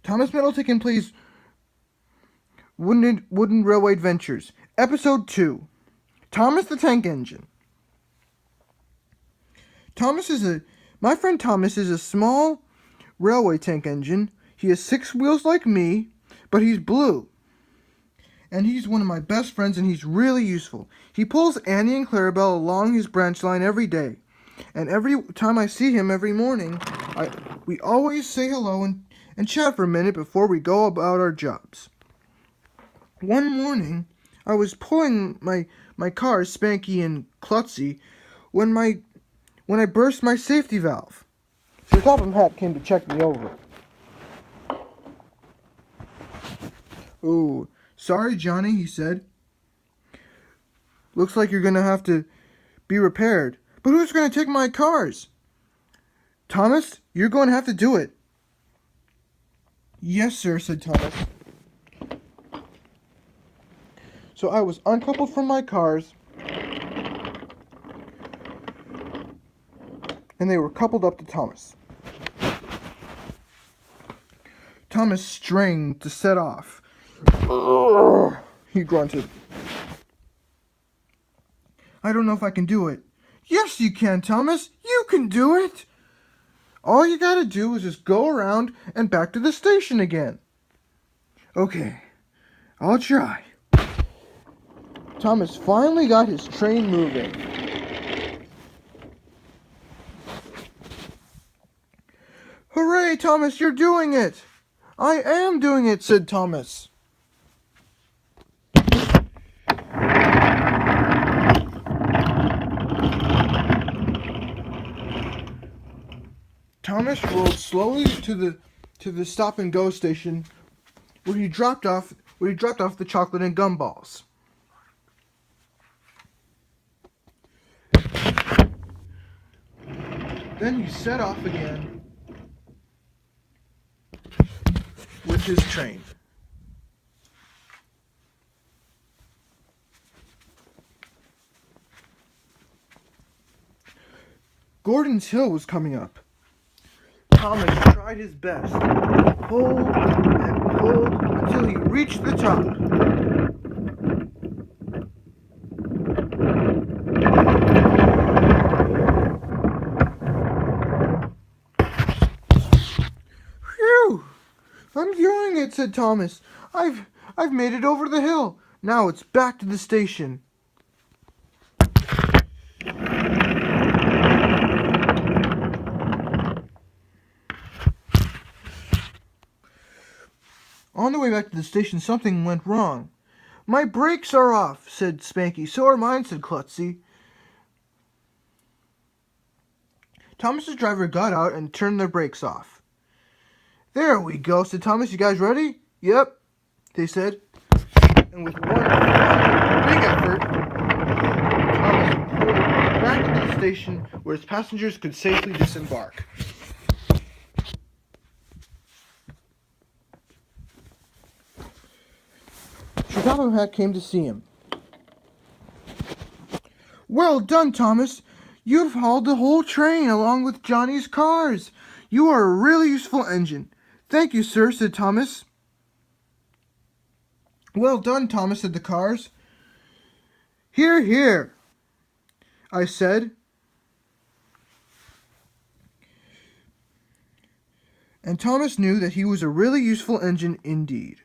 Thomas Middleton plays Wooden Railway Adventures. Episode 2. Thomas the Tank Engine. My friend Thomas is a small railway tank engine. He has 6 wheels like me, but he's blue. And he's one of my best friends, and he's really useful. He pulls Annie and Clarabelle along his branch line every day. And every time I see him every morning, we always say hello and chat for a minute before we go about our jobs. One morning, I was pulling my cars, Spanky and Klutzy, when I burst my safety valve. Sir Topham Hatt came to check me over. "Oh, sorry, Johnny," he said. "Looks like you're going to have to be repaired. But who's going to take my cars?" "Thomas, you're going to have to do it." "Yes, sir," said Thomas. So I was uncoupled from my cars, and they were coupled up to Thomas. Thomas strained to set off. "Ugh," he grunted. "I don't know if I can do it." "Yes, you can, Thomas. You can do it. All you gotta do is just go around and back to the station again." "Okay, I'll try." Thomas finally got his train moving. "Hooray, Thomas, you're doing it!" "I am doing it," said Thomas. Thomas rolled slowly to the stop and go station where he dropped off the chocolate and gumballs. Then he set off again with his train. Gordon's Hill was coming up. Thomas tried his best, pulled and pulled until he reached the top. "Phew! I'm doing it," said Thomas. I've made it over the hill. Now it's back to the station." On the way back to the station, something went wrong. "My brakes are off," said Spanky. "So are mine," said Klutzy. Thomas's driver got out and turned their brakes off. "There we go," said Thomas. "You guys ready?" "Yep," they said. And with one big effort, Thomas pulled back into the station where his passengers could safely disembark. Sir Topham Hatt came to see him. "Well done, Thomas. You've hauled the whole train along with Johnny's cars. You are a really useful engine." "Thank you, sir," said Thomas. "Well done, Thomas," said the cars. "Hear, hear," I said. And Thomas knew that he was a really useful engine indeed.